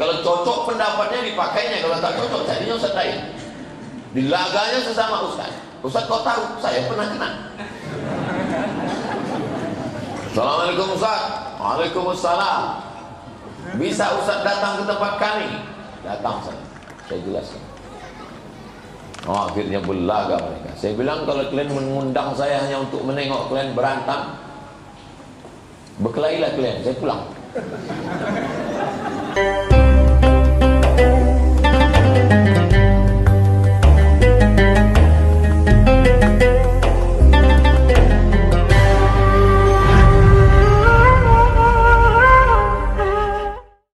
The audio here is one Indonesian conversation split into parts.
Kalau cocok pendapatnya dipakainya, kalau tak cocok jadinya ustaz lain. Dilaganya sesama ustaz. Ustaz kau tahu, saya pernah kena. Assalamualaikum ustaz. Waalaikumsalam. Bisa ustaz datang ke tempat kami? Datang saya jelaskan. Oh, akhirnya belaga mereka. Saya bilang kalau kalian mengundang saya hanya untuk menengok kalian berantem, berkelailah kalian, saya pulang.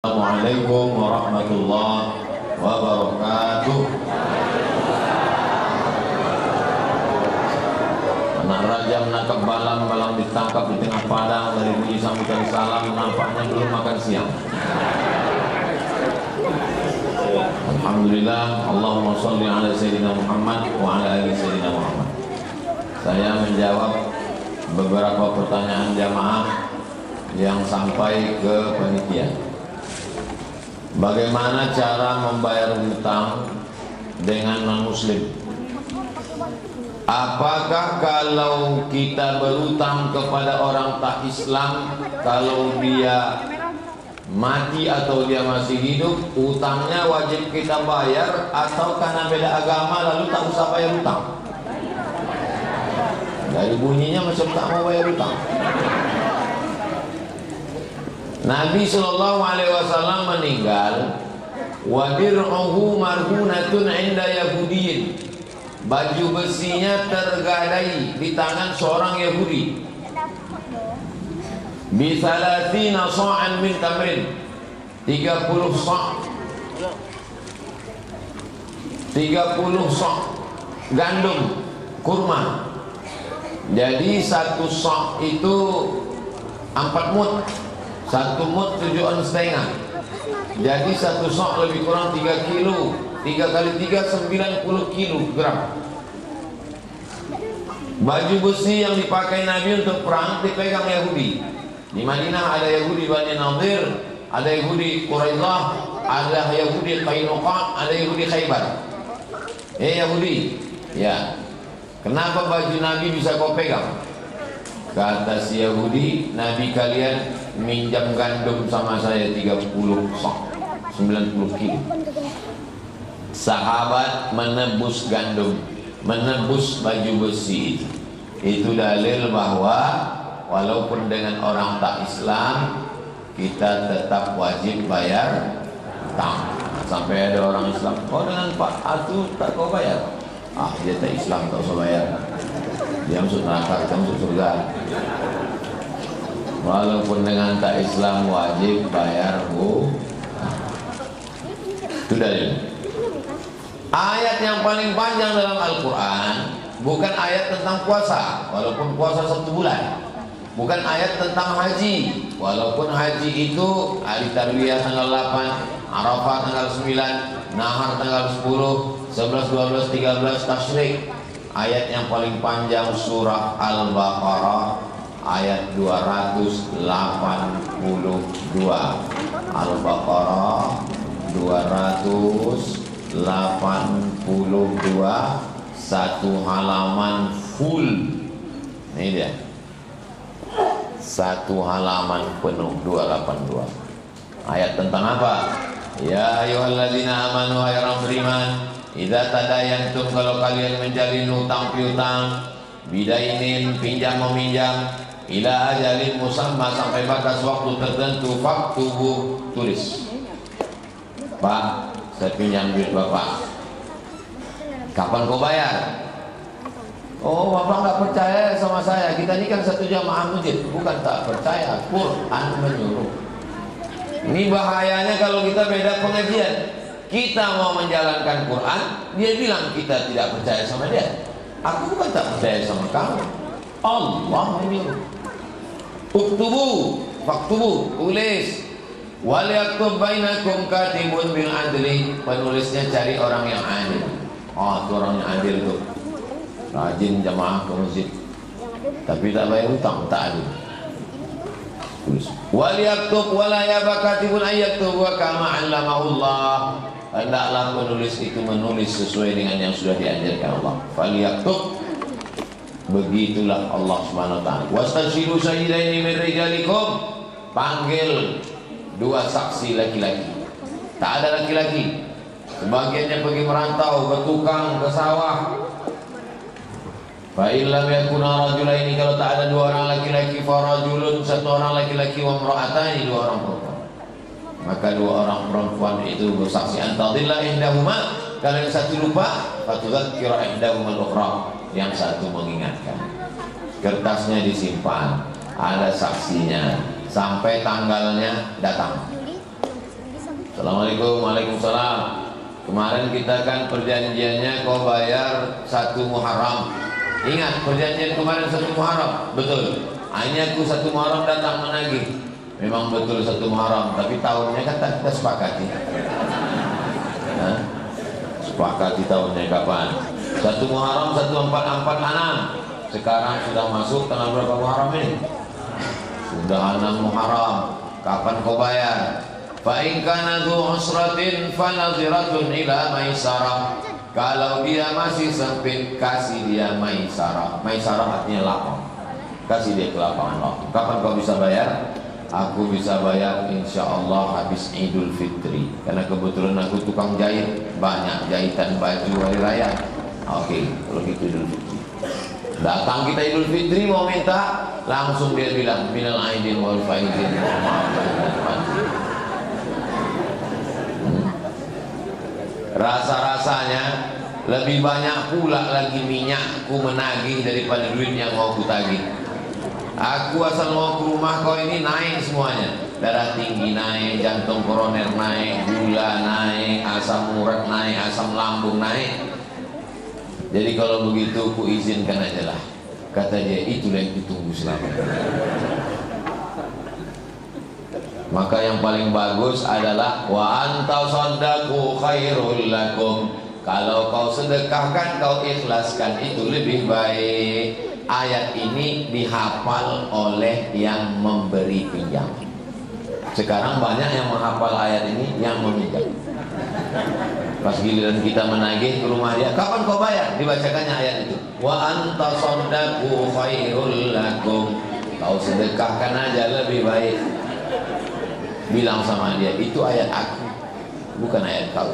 Assalamualaikum warahmatullahi wabarakatuh. Anak raja menangkap balang, balang ditangkap di tengah padang. Dari bunyi sambutan salam, nampaknya belum makan siang. Alhamdulillah, Allahumma sholli ala Sayyidina Muhammad wa ala ali Sayyidina Muhammad. Saya menjawab beberapa pertanyaan jamaah yang sampai ke panitia. Bagaimana cara membayar hutang dengan non-muslim? Apakah kalau kita berhutang kepada orang tak Islam, kalau dia mati atau dia masih hidup, hutangnya wajib kita bayar, atau karena beda agama lalu tak usah bayar hutang? Dari bunyinya macam tak mau bayar hutang. Nabi SAW meninggal, wa dir'uhu marhunatun 'inda Yahudiyyin. Baju besinya tergadai di tangan seorang Yahudi. Bi 30 sa'an min tamrin. 30 sa'. 30 sa' gandum kurma. Jadi satu sa' itu 4 mud. 1 mud 7 ons setengah. Jadi satu sok lebih kurang 3 kilo. 3 kali 3 90 kilogram. Baju besi yang dipakai Nabi untuk perang dipegang Yahudi. Di Madinah ada Yahudi Bani Nadir, ada Yahudi Quraidah, ada Yahudi Qainuqa, ada Yahudi Khaybar. Yahudi, ya. Kenapa baju Nabi bisa kau pegang? Kata si Yahudi, Nabi kalian minjam gandum sama saya 30 sok, 90 kilo. Sahabat menebus gandum, menebus baju besi itu. Itu dalil bahwa walaupun dengan orang tak Islam, kita tetap wajib bayar hutang. Sampai ada orang Islam, oh dengan Pak Atu tak kau bayar? Ah, dia tak Islam tak usah bayar. Dia masuk neraka, kita masuk surga. Walaupun dengan tak Islam wajib bayar hutang. Itu dalil. Ayat yang paling panjang dalam Al-Quran bukan ayat tentang puasa, walaupun puasa 1 bulan. Bukan ayat tentang haji, walaupun haji itu hari tarwiyah tanggal 8, Arafah tanggal 9, Nahar tanggal 10, 11, 12, 13 Tasyrik. Ayat yang paling panjang surah Al-Baqarah ayat 282. Al-Baqarah 282, satu halaman full. Ini dia, satu halaman penuh, 282. Ayat tentang apa? Ya ayyuhalladzina amanu, hai orang beriman, idza tadayantum, kalau kalian menjalin hutang piutang, bidainin, pinjam meminjam, ila ajalin musamma, sampai batas waktu tertentu, faktubu, tulis. Pak, saya pinjam duit Bapak, kapan kau bayar? Oh, Bapak nggak percaya sama saya. Kita ini kan satu jamaah masjid, bukan tak percaya. Quran menyuruh. Ini bahayanya kalau kita beda pengajian. Kita mau menjalankan Quran, dia bilang kita tidak percaya sama dia. Aku bukan tak percaya sama kamu. Allah menyuruh. Uktubu, faktubu, tulis. Wal yaktub bainakum katibun bil adli. Penulisnya cari orang yang adil. Oh, itu orang yang adil tuh, rajin jamaah ke masjid, tapi tak bayar hutang, tak adil. Tulis. Wal yaktub wala yabakatibun ayaktub wa kama 'allamahullah. Hendaklah penulis itu menulis sesuai dengan yang sudah diajarkan Allah. Fal yaktub, begitulah Allah Subhanahu wa taala. Wastashiru syahidaini min rijalikum, panggil dua saksi laki-laki. Tak ada laki-laki, sebagiannya pergi merantau, bertukang ke sawah. Fa illam yakuna rajulaini, kalau tak ada dua orang laki-laki, farajulun, satu orang laki-laki, wa imra'atani, dua orang perempuan. Maka dua orang perempuan itu bersaksi, antadillah ihdahuma, kalau yang satu lupa, fatudzakkira ihdahuma al-ukhra, yang satu mengingatkan. Kertasnya disimpan, ada saksinya sampai tanggalnya datang. Assalamualaikum. Waalaikumsalam. Kemarin kita kan perjanjiannya kau bayar 1 Muharram. Ingat perjanjian kemarin 1 Muharram? Betul. Hanya aku 1 Muharram datang menagih. Memang betul 1 Muharram, tapi tahunnya kan kita sepakati. Nah, sepakati tahunnya kapan? 1 Muharram 1446. Sekarang sudah masuk tanggal berapa Muharram ini? Sudah 6 Muharram. Kapan kau bayar? Fa in kana dzu usratin fanadhiratun ila maisarah. Kalau dia masih sempit, kasih dia maisarah. Maisarah artinya lapang. Kasih dia kelapangan waktu. Kapan kau bisa bayar? Aku bisa bayar insya Allah habis Idul Fitri, karena kebetulan aku tukang jahit, banyak jahitan baju hari raya. Oke, kalau gitu Idul Fitri. Datang kita Idul Fitri mau minta, langsung dia bilang minal aidin wal faizin. Rasa-rasanya lebih banyak pula lagi minyakku menagih daripada duit yang mau ku tagih. Aku asal mau ke rumah kau ini naik semuanya. Darah tinggi naik, jantung koroner naik, gula naik, asam urat naik, asam lambung naik. Jadi kalau begitu ku izinkan aja lah. Kata dia, itulah yang ditunggu selama ini. Maka yang paling bagus adalah wa anta shaddaqu khairul lakum. Kalau kau sedekahkan, kau ikhlaskan, itu lebih baik. Ayat ini dihafal oleh yang memberi pinjam. Sekarang banyak yang menghafal ayat ini yang meminjam. Pas giliran kita menagih ke rumah dia, kapan kau bayar? Dibacakannya ayat itu. Wa anta shaddaqu khairul lakum. Kau sedekahkan aja lebih baik. Bilang sama dia, itu ayat aku, bukan ayat kau.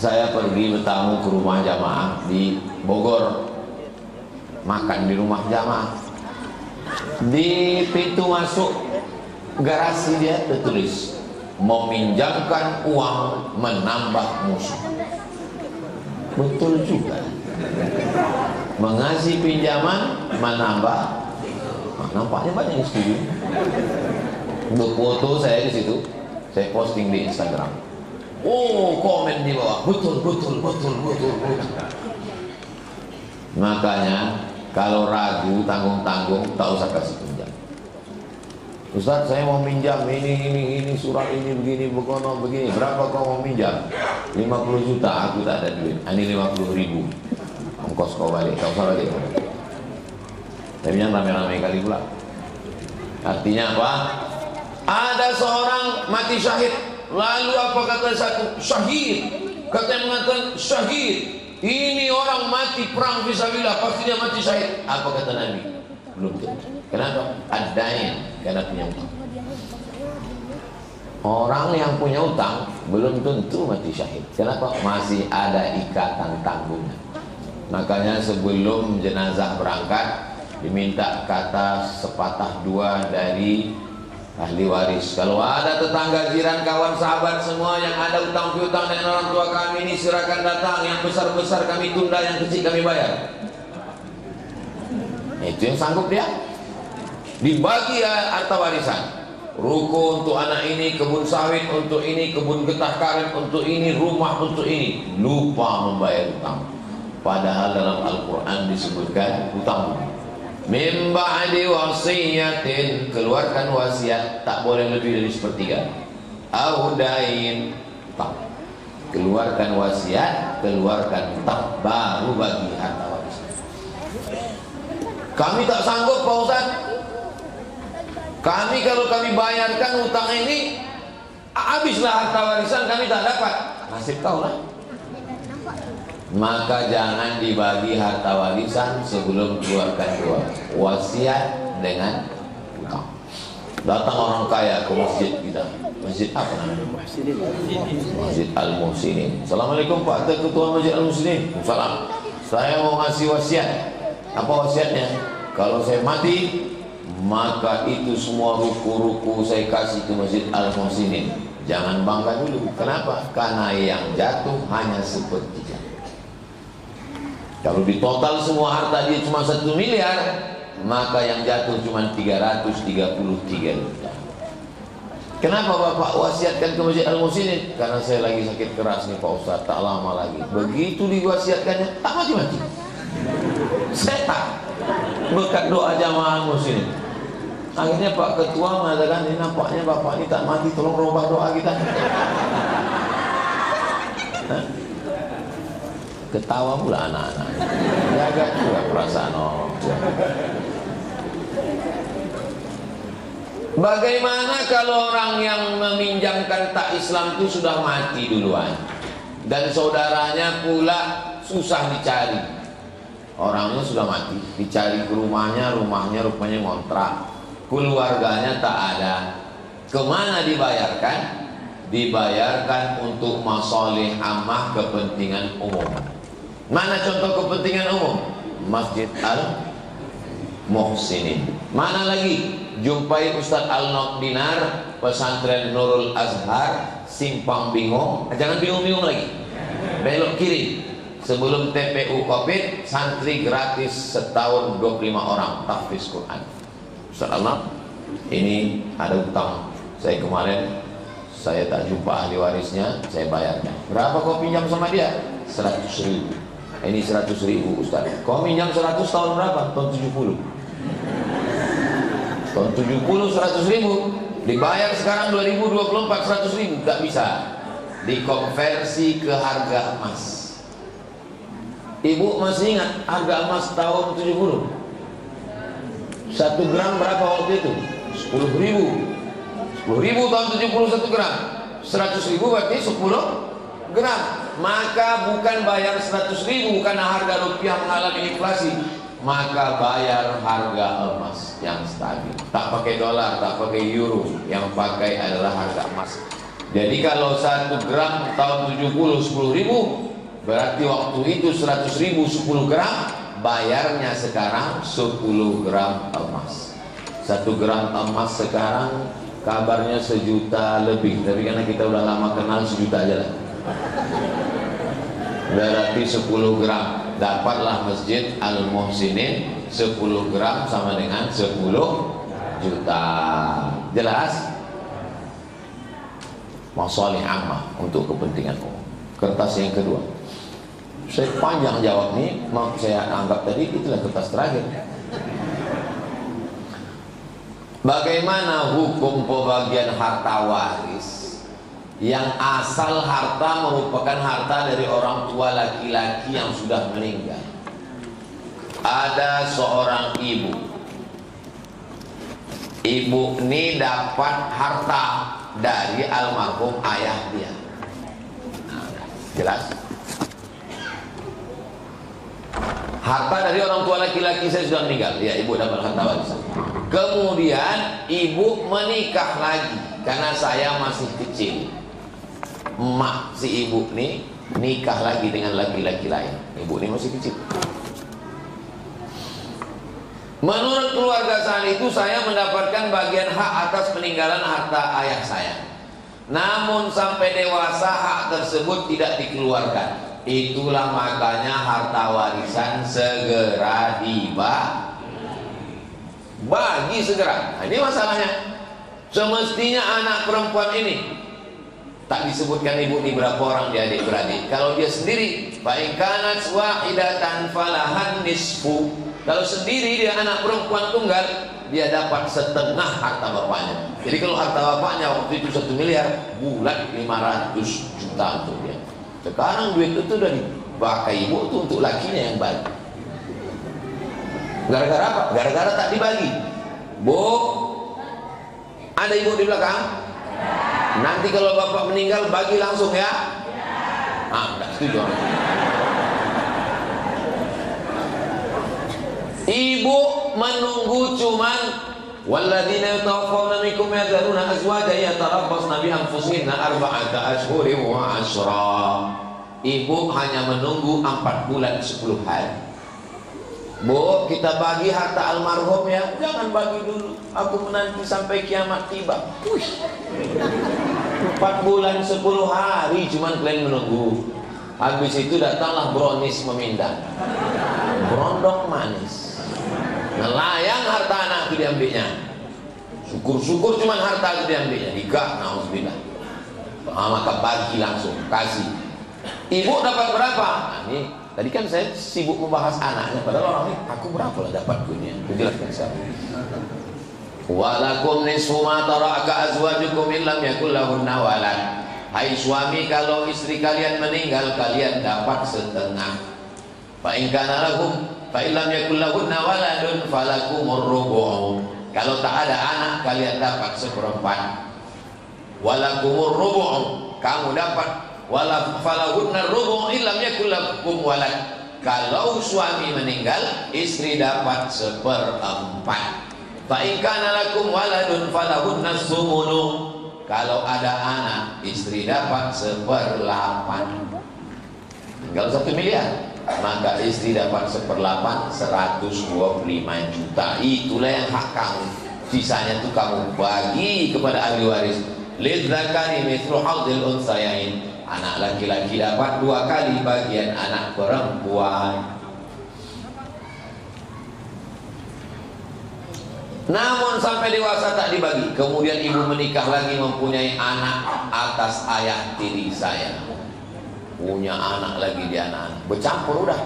Saya pergi bertamu ke rumah jamaah di Bogor. Makan di rumah jamaah. Di pintu masuk garasi dia tertulis, meminjamkan uang menambah musuh. Betul juga. Mengasih pinjaman menambah. Nampaknya banyak yang setuju. Berfoto saya di situ, saya posting di Instagram. Oh, komen di bawah, betul. Makanya kalau ragu, tanggung-tanggung, tak usah kasih pinjam. Ustaz, saya mau minjam ini surat ini begini, begini. Berapa kau mau minjam? 50 juta, aku tak ada duit. Ini 50.000. Ongkos kau balik, tak usah balik. Tapi yang rame-rame kali pula. Artinya apa? Ada seorang mati syahid. Lalu apa kata satu? Syahid. Kata yang mengatakan syahid. Ini orang mati perang fisabilillah, pasti dia mati syahid. Apa kata Nabi? Belum tentu. Kenapa? Ad-dain, karena punya utang. Orang yang punya utang belum tentu mati syahid. Kenapa? Masih ada ikatan tanggungan. Makanya sebelum jenazah berangkat diminta kata sepatah dua dari ahli waris. Kalau ada tetangga, jiran, kawan, sahabat semua yang ada utang piutang dengan orang tua kami ini, silakan datang. Yang besar-besar kami tunda, yang kecil kami bayar. Itu yang sanggup dia. Dibagi harta warisan. Ruko untuk anak ini, kebun sawit untuk ini, kebun getah karet untuk ini, rumah untuk ini. Lupa membayar utang. Padahal dalam Al-Quran disebutkan utang. Min ba'di wasiyatin, keluarkan wasiat, tak boleh lebih dari sepertiga. Audain, tak. Keluarkan wasiat, keluarkan tak, baru bagi harta warisan. Kami tak sanggup Pak Ustaz. Kami kalau kami bayarkan hutang ini, habislah harta warisan kami tak dapat. Nasib kau lah. Maka jangan dibagi harta warisan sebelum keluarkan uang. Wasiat dengan hutang. Datang orang kaya ke masjid kita. Masjid apa namanya? Masjid Al-Muhsinin. Assalamualaikum Pak Ketua Masjid Al-Muhsinin. Salam. Saya mau ngasih wasiat. Apa wasiatnya? Kalau saya mati, maka itu semua ruku-ruku saya kasih ke Masjid Al-Muhsinin. Jangan bangga dulu. Kenapa? Karena yang jatuh hanya sepertiga. Kalau di total semua harta dia cuma 1 miliar, maka yang jatuh cuma 333 juta. Kenapa Bapak wasiatkan ke Masjid Al-Muhsinin? Karena saya lagi sakit keras nih Pak Ustaz, tak lama lagi. Begitu diwasiatkannya, tak mati-mati. Setan berkat doa jamaah Al-Muhsinin. Akhirnya Pak Ketua mengatakan, ini nampaknya Bapak ini tak mati, tolong rubah doa kita. Ketawa pula anak-anak. Jaga juga perasaan orang. Bagaimana kalau orang yang meminjamkan tak Islam itu sudah mati duluan, dan saudaranya pula susah dicari? Orangnya sudah mati, dicari ke rumahnya rupanya ngontrak, keluarganya tak ada. Kemana dibayarkan? Dibayarkan untuk masalih ammah, kepentingan umum. Mana contoh kepentingan umum? Masjid Al-Muhsinin. Mana lagi? Jumpai Ustadz Al-Nokdinar, pesantren Nurul Azhar, Simpang Bingung. Jangan bingung-bingung lagi, belok kiri. Sebelum TPU Covid, santri gratis setahun 25 orang tahfiz Quran. Ustadz Al-Nok, ini ada utang saya kemarin, saya tak jumpa ahli warisnya, saya bayarnya. Berapa kau pinjam sama dia? 100.000. Ini 100.000 Ustaz. Kau pinjam 100 tahun berapa? Tahun 70. Tahun 70 100.000, dibayar sekarang 2024 100.000, tak bisa. Dikonversi ke harga emas. Ibu masih ingat harga emas tahun 70? 1 gram berapa waktu itu? 10.000. 10.000 tahun 70 1 gram. 100.000 berarti 10 gram. Maka bukan bayar 100.000 karena harga rupiah mengalami inflasi, maka bayar harga emas yang stabil. Tak pakai dolar, tak pakai euro, yang pakai adalah harga emas. Jadi kalau 1 gram tahun 70 10.000, berarti waktu itu 100.000 10 gram, bayarnya sekarang 10 gram emas. 1 gram emas sekarang kabarnya 1 juta lebih, tapi karena kita udah lama kenal 1 juta aja lah. Berarti 10 gram, dapatlah Masjid Al-Muhsinin 10 gram sama dengan 10 juta. Jelas? Masalih ammah, untuk kepentingan umum. Kertas yang kedua, saya panjang jawab nih, mau saya anggap tadi itulah kertas terakhir. Bagaimana hukum pembagian harta waris yang asal harta merupakan harta dari orang tua laki-laki yang sudah meninggal? Ada seorang ibu ini dapat harta dari almarhum ayah dia. Nah, jelas? Harta dari orang tua laki-laki saya sudah meninggal, ya, ibu dapat harta warisan. Kemudian ibu menikah lagi karena saya masih kecil. Emak si ibu nih nikah lagi dengan laki-laki lain. Ibu ini masih kecil. Menurut keluarga saat itu saya mendapatkan bagian hak atas peninggalan harta ayah saya. Namun sampai dewasa hak tersebut tidak dikeluarkan. Itulah makanya harta warisan segera dibagi segera. Nah, ini masalahnya. Semestinya anak perempuan ini, tak disebutkan ibu ini berapa orang dia adik-beradik. Kalau dia sendiri, fa'inkanat wahidatan falahan nisfu. Kalau sendiri dia anak perempuan tunggal, dia dapat setengah harta bapaknya. Jadi kalau harta bapaknya waktu itu 1 miliar, bulat 500 juta untuk dia. Sekarang duit itu udah dipakai ibu itu untuk lakinya yang bagi. Gara-gara apa? Gara-gara tak dibagi. Bu, Ada ibu di belakang? Nanti kalau bapak meninggal bagi langsung ya? Enggak setuju. Ibu menunggu cuman walladzina yatawaffawna minkum yadharuna azwajan yatarabbasna bi anfusihinna arba'ata ashhurin wa ashra. Ibu hanya menunggu 4 bulan 10 hari. Bu, kita bagi harta almarhum ya. Jangan bagi dulu, aku menanti sampai kiamat tiba. 4 bulan 10 hari cuman kalian menunggu. Habis itu datanglah brownies memindah, berondong manis, nelayan harta anak itu diambilnya. Syukur-syukur cuman harta itu diambilnya. Hingga na'udzubillah. Maka bagi langsung, kasih. Ibu dapat berapa? Nah, ini tadi kan saya sibuk membahas anaknya, padahal orang ini aku berapa lah dapat dunia. Jelaskan saya. Walakum nisfu ma taraka azwajukum illam yakul lahunna walad. Hai suami, kalau istri kalian meninggal kalian dapat setengah. Fa in kana lahum fa illam yakul lahunna waladun falakumur rubu'. Kalau tak ada anak kalian dapat 1/4. Walakumur rubu', kamu dapat wala falahunna rubu' illam yakul lakum walad. Kalau suami meninggal istri dapat 1/4. Fa in kana lakum waladun falahunna sumunu. Kalau ada anak istri dapat 1/8. Tinggal 1 miliar, maka istri dapat 1/8, 125 juta. Itulah yang hak kamu. Sisanya itu kamu bagi kepada ahli waris. Lidzakari mithlu hadzil unthayain. Anak laki-laki dapat 2 kali bagian anak perempuan. Namun sampai dewasa tak dibagi. Kemudian ibu menikah lagi, mempunyai anak atas ayah tiri saya. Punya anak lagi, dia anak bercampur udah.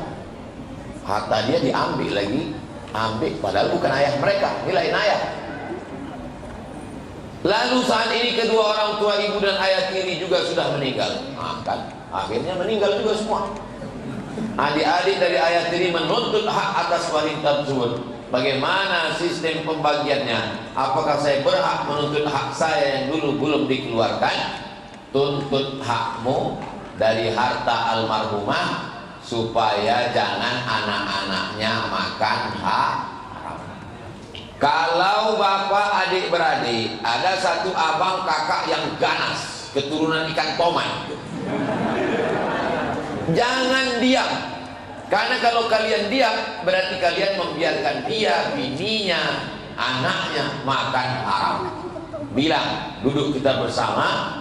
Harta dia diambil lagi, ambil padahal bukan ayah mereka, ini lain ayah. Lalu saat ini kedua orang tua ibu dan ayah tiri juga sudah meninggal. Kan akhirnya meninggal juga semua. Adik-adik dari ayah tiri menuntut hak atas wanita tersebut. Bagaimana sistem pembagiannya? Apakah saya berhak menuntut hak saya yang dulu belum dikeluarkan? Tuntut hakmu dari harta almarhumah supaya jangan anak-anaknya makan hak haram. Kalau bapak adik beradik ada satu abang kakak yang ganas, keturunan ikan toman, jangan diam. Karena kalau kalian diam berarti kalian membiarkan dia, bininya, anaknya makan haram. Bilang, duduk kita bersama,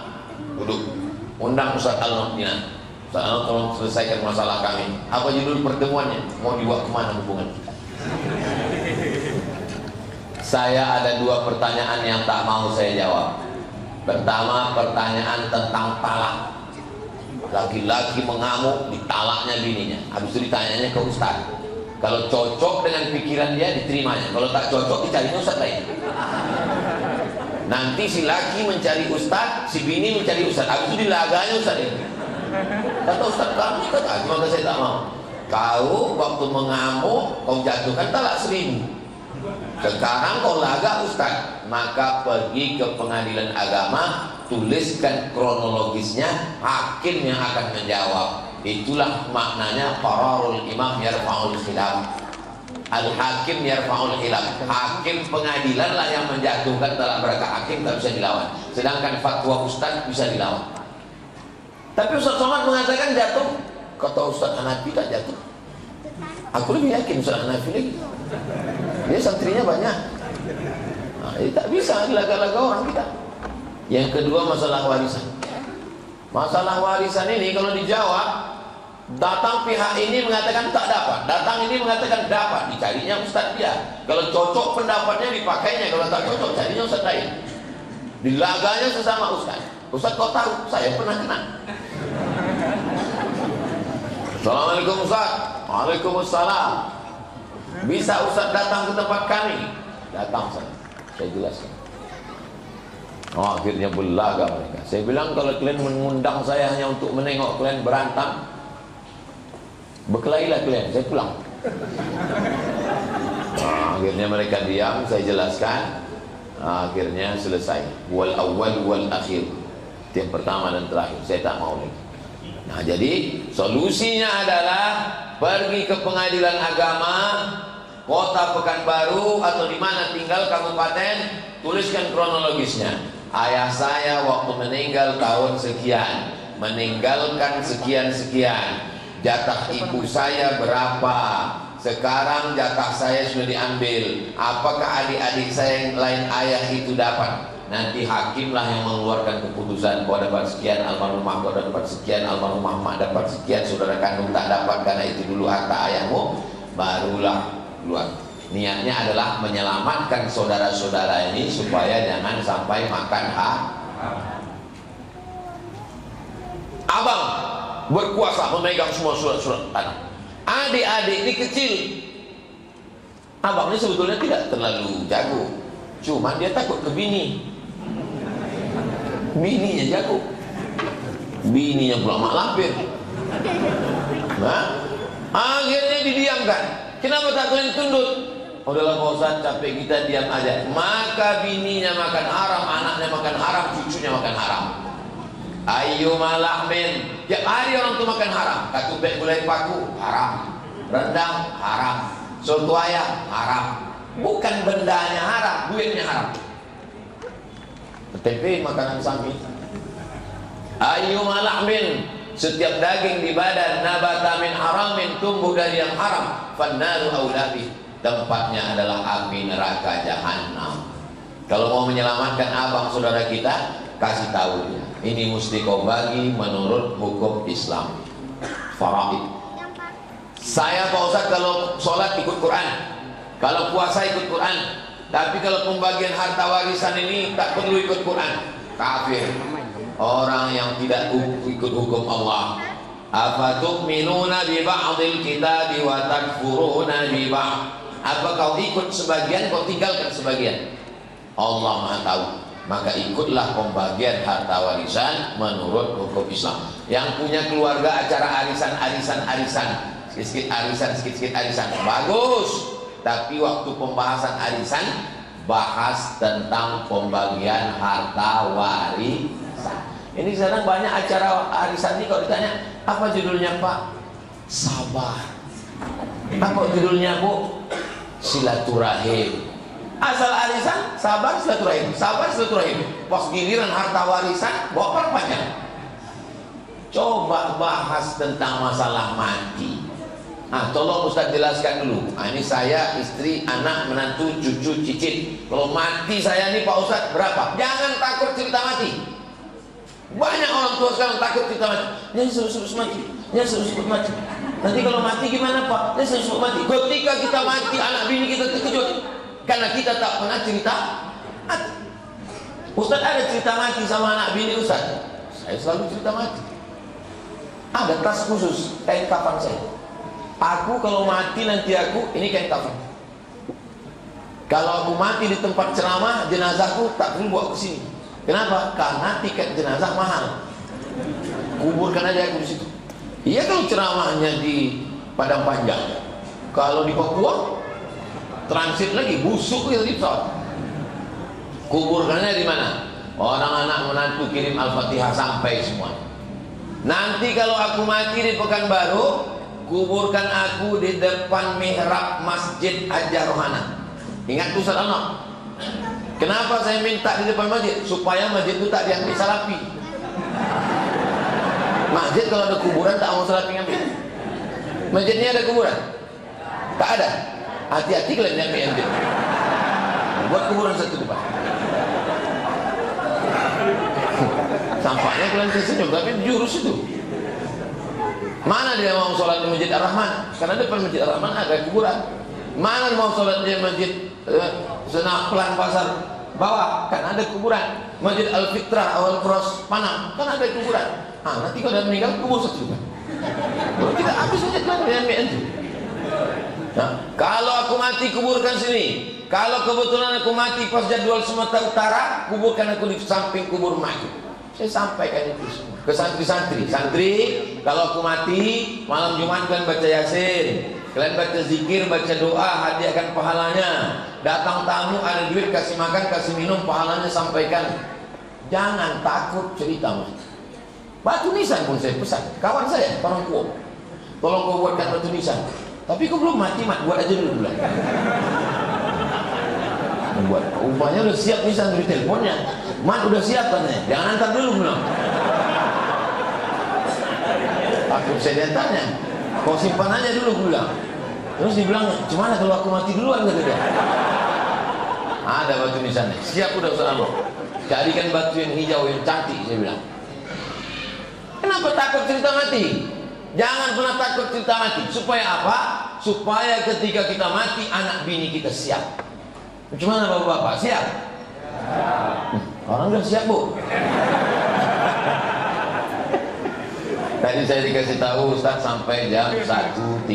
duduk, undang Ustaz Al-Nordina. Ustaz Al-Nordina tolong selesaikan masalah kami. Apa judul pertemuannya? Mau dibawa kemana hubungan kita? Saya ada 2 pertanyaan yang tak mau saya jawab. Pertama, pertanyaan tentang talak. Laki-laki mengamuk, ditalaknya bininya. Habis itu ditanyanya ke ustaz. Kalau cocok dengan pikiran dia diterimanya. Kalau tak cocok dicarinya ustaz lain. Nanti si laki mencari ustaz, si bini mencari ustaz. Habis itu dilaganya ustaz ini. Kata ustaz kami kata, maka saya tak mau. Kau waktu mengamuk kau jatuhkan talak 1000. Sekarang kau laga ustaz, maka pergi ke pengadilan agama, tuliskan kronologisnya, hakim yang akan menjawab. Itulah maknanya qararul imam yarfa'ul khilaf. Al-hakim yarfa'ul khilaf. Hakim pengadilan lah yang menjatuhkan talak mereka. Hakim tak bisa dilawan. Sedangkan fatwa ustaz bisa dilawan. Tapi Ustaz Somad mengatakan jatuh. Kata Ustaz Hanafi tak jatuh. Aku lebih yakin Ustaz Hanafi lagi. Dia santrinya banyak. Nah, jadi tak bisa dilaga-laga orang kita. Yang kedua, masalah warisan. Masalah warisan ini kalau dijawab, datang pihak ini mengatakan tak dapat, datang ini mengatakan dapat, dicarinya ustaz dia. Kalau cocok pendapatnya dipakainya, kalau tak cocok carinya ustaz lain. Dilaganya sesama ustaz. Ustaz kau tahu, saya pernah kena. Assalamualaikum ustaz. Waalaikumsalam. Bisa ustaz datang ke tempat kami? Datang saya jelaskan. Oh, akhirnya belaga mereka. Saya bilang kalau kalian mengundang saya hanya untuk menengok kalian berantem, berkelailah kalian, saya pulang. Nah, akhirnya mereka diam, saya jelaskan. Akhirnya selesai. Wal awwal wal akhir. Yang pertama dan terakhir. Saya tak mau lagi. Nah, jadi solusinya adalah pergi ke pengadilan agama Kota Pekanbaru atau di mana tinggal kabupaten, tuliskan kronologisnya. Ayah saya waktu meninggal tahun sekian, meninggalkan sekian-sekian. Jatah ibu saya berapa? Sekarang jatah saya sudah diambil. Apakah adik-adik saya yang lain ayah itu dapat? Nanti hakimlah yang mengeluarkan keputusan. Kau dapat sekian, almarhumah kau dapat sekian, almarhumah mak dapat sekian, saudara kandung tak dapat karena itu dulu harta ayahmu. Barulah keluar. Niatnya adalah menyelamatkan saudara-saudara ini supaya jangan sampai makan hak. Abang berkuasa memegang semua surat-surat tanah. Adik-adik ini kecil. Abang ini sebetulnya tidak terlalu jago, cuma dia takut ke bini. Bininya jago, bininya pula mak lampir. Nah, akhirnya didiamkan. Kenapa tak kalian tunduk? Udahlah Pak Ustaz, capek kita diam aja. Maka bininya makan haram, anaknya makan haram, cucunya makan haram. Ayo malahmin. Tiap hari orang tu makan haram. Katupek gulai paku haram, rendang haram, soto ayam haram. Bukan bendanya haram, duitnya haram. Tempe makanan samping. Ayo malahmin. Setiap daging di badan nabata min haramin, tumbuh dari yang haram, fannaru aulabi, tempatnya adalah api neraka jahanam. Kalau mau menyelamatkan abang saudara kita, kasih tahu dia. Ini mesti kau bagi menurut hukum Islam. Faraid. Saya Pak Ustaz kalau sholat ikut Quran, kalau puasa ikut Quran, tapi kalau pembagian harta warisan ini tak perlu ikut Quran. Kafir. Orang yang tidak ikut hukum Allah. Afatu'minuna bi ba'dil kitabi wa takfuruna bi ba'd. Apa kau ikut sebagian, kau tinggalkan sebagian? Allah Maha tahu. Maka ikutlah pembagian harta warisan menurut hukum Islam. Yang punya keluarga acara arisan, sikit-sikit arisan, bagus. Tapi waktu pembahasan arisan, bahas tentang pembagian harta warisan. Ini sekarang banyak acara arisan ini, kalau ditanya apa judulnya Pak? Sabar. Apa judulnya Bu? Silaturahim. Asal arisan, sabar silaturahim, sabar silaturahim. Pas giliran harta warisan, bawa perpanjang. Coba bahas tentang masalah mati. Tolong Ustaz jelaskan dulu. Ini saya, istri, anak, menantu, cucu, cicit. Kalau mati saya nih Pak Ustaz berapa? Jangan takut cerita mati. Banyak orang tua sekarang takut cerita mati. Dia sebut mati, dia sebut mati. Nanti kalau mati gimana Pak? Dia sebut mati. Ketika kita mati, anak bini kita terkejut karena kita tak pernah cerita mati. Ustaz ada cerita mati sama anak bini Ustaz? Saya selalu cerita mati. Ada tas khusus, kain kafan saya. Aku kalau mati nanti ini kain kafan. Kalau aku mati di tempat ceramah, jenazahku tak perlu bawa ke sini. Kenapa? Karena tiket jenazah mahal. Kuburkan aja aku di situ. Iya kalau ceramahnya di Padang Panjang. Kalau di Papua, transit lagi, busuk gitu di pesawat. Kuburkannya di mana? Orang anak menantu kirim Al-Fatihah sampai semua. Nanti kalau aku mati di Pekanbaru, kuburkan aku di depan mihrab Masjid Hajar Rohana. Ingat Ustaz Anwar? Kenapa saya minta di depan masjid? Supaya masjid itu tak diambil salafi. Masjid kalau ada kuburan tak mau salafi ngambil. Masjidnya ada kuburan? Tak ada. Hati-hati kalian ambil. Buat kuburan satu depan. Tampaknya kalian tersenyum, tapi jurus itu. Mana dia mau sholat di Masjid Ar-Rahman? Karena depan Masjid Ar-Rahman ada kuburan. Mana mau sholat di Masjid Senak Pelan Pasar Bawah? Kan ada kuburan. Masjid Al-Fitrah Awal Cross Panam kan ada kuburan. Nanti kalau dah meninggal kubur satu juga. Kalau tidak habis saja kan dengan BNT. Kalau aku mati kuburkan sini. Kalau kebetulan aku mati pas jadwal Sumatera Utara, kuburkan aku di samping kubur mati. Saya sampaikan itu semua ke santri-santri. Santri, kalau aku mati malam Jumat kan baca Yasin. Kalian baca zikir, baca doa, hadiahkan pahalanya. Datang tamu, ada duit, kasih makan, kasih minum, pahalanya sampaikan. Jangan takut cerita mati. Batu nisan pun saya pesan. Kawan saya, orang Kuo, tolong kau buatkan batu nisan. Tapi kau belum mati, Mat, buat aja dulu bilang. Buat, upahnya udah siap nisan di teleponnya. Mat udah siap katanya, jangan antar dulu bilang. Takut saya tanya, kau simpan aja dulu bilang. Terus dibilang, gimana kalau aku mati duluan kata dia. Ada batu nisannya, siap udah Ustaz Anwar. Carikan batu yang hijau yang cantik, saya bilang. Kenapa takut cerita mati? Jangan pernah takut cerita mati. Supaya apa? Supaya ketika kita mati, anak bini kita siap. Gimana bapak-bapak? Siap? Orang udah siap, Bu. Tadi saya dikasih tahu Ustaz sampai jam 1.30.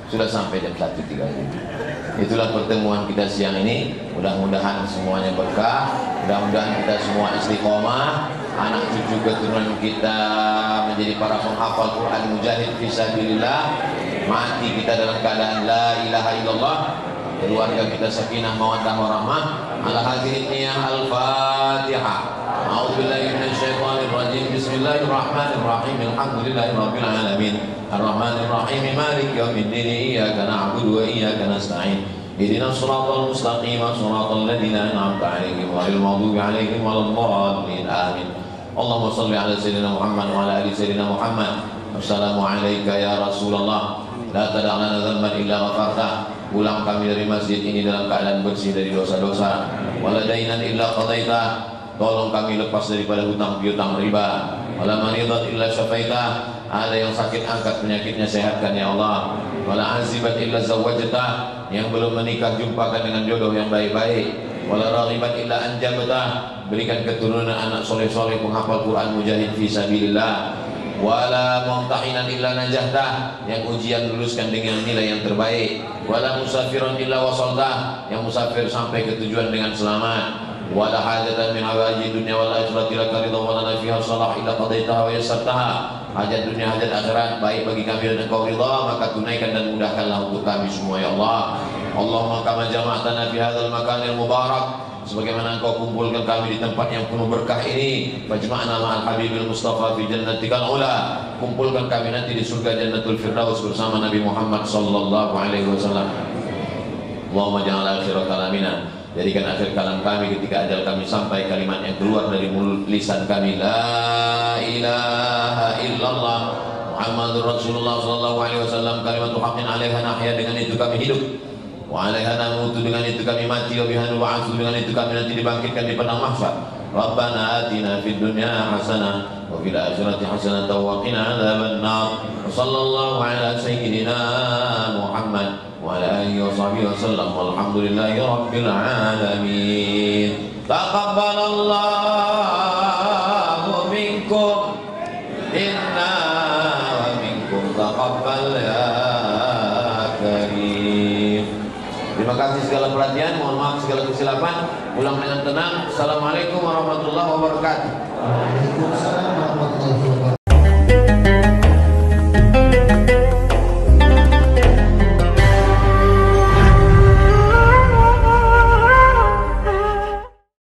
Sudah sampai jam 1.30. Itulah pertemuan kita siang ini. Mudah-mudahan semuanya berkah. Mudah-mudahan kita semua istiqomah. Anak cucu keturunan kita menjadi para penghafal Quran, mujahid fisabilillah. Mati kita dalam keadaan la ilaha illallah. Keluarga kita sakinah mawaddah warahmah. Ala hadirin niyah al-Fatihah. A'udzubillahi minasyaitonir rajim. Bismillahirrahmanirrahim. Alhamdulillahirabbil alamin. Arrahmanirrahim. Maliki yaumiddin. Iyyaka na'budu wa iyyaka nasta'in. Ihdinas shiratal mustaqim. Shiratal ladzina an'amta 'alaihim ghairil maghdubi 'alaihim waladdallin. Amin. Allahumma shalli 'ala sayyidina Muhammad wa 'ala ali sayyidina Muhammad. Assalamu alayka ya Rasulullah. La tada' lana dhanban illa ghafartah. Pulang kami dari masjid ini dalam keadaan bersih dari dosa-dosa. Wala dainan illa qadaitah. Tolong kami lepas daripada hutang piutang riba. Wala maridat illa syafaitah. Ada yang sakit, angkat penyakitnya, sehatkan ya Allah. Wala azibat illa zawwajtah. Yang belum menikah, jumpakan dengan jodoh yang baik-baik. Wala raghibat illa anjabtah. Berikan keturunan anak soleh-soleh penghafal Quran, mujahid fisabilillah. Wala mumtahinan illa najahtah. Yang ujian luluskan dengan nilai yang terbaik. Wala musafiran illa wasaltah. Yang musafir sampai ke tujuan dengan selamat. Wala hajatan min hawaiji dunya wal akhirati laka ridha wa lana fiha salah illa qadaitaha wa yassartaha. Hajat dunia, hajat akhirat baik bagi kami dan Engkau ridha, maka tunaikan dan mudahkanlah untuk kami semua ya Allah. Allahumma kama jama'tana fi hadzal makanil mubarak, sebagaimana Engkau kumpulkan kami di tempat yang penuh berkah ini. Fajma'na ma'al habibil mustafa fi jannatikal ula. Kumpulkan kami nanti di surga Jannatul Firdaus bersama Nabi Muhammad sallallahu alaihi wasallam. Allahumma ja'al akhir kalamina, jadikan akhir kalam kami ketika ajal kami sampai kalimat yang keluar dari mulut lisan kami, la ilaha illallah Muhammadur Rasulullah sallallahu alaihi wasallam, kalimat haqqin 'alaiha nahya, dengan itu kami hidup, wa 'alaiha namutu, dengan itu kami mati, wa biha nub'atsu, dengan itu kami nanti dibangkitkan di padang mahsyar. Rabbana atina fid dunya hasanah wa fil akhirati hasanah wa qina adzabannar. Sallallahu ala sayyidina Muhammad wa ala alihi wa sahbihi wasallam, walhamdulillahi rabbil alamin. Taqabbalallahu minkum inna wa minkum taqabbal ya karim. Terima kasih segala perhatian, mohon maaf segala kesilapan. Pulang dengan tenang. Assalamualaikum warahmatullahi wabarakatuh. Waalaikumsalam warahmatullahi wabarakatuh.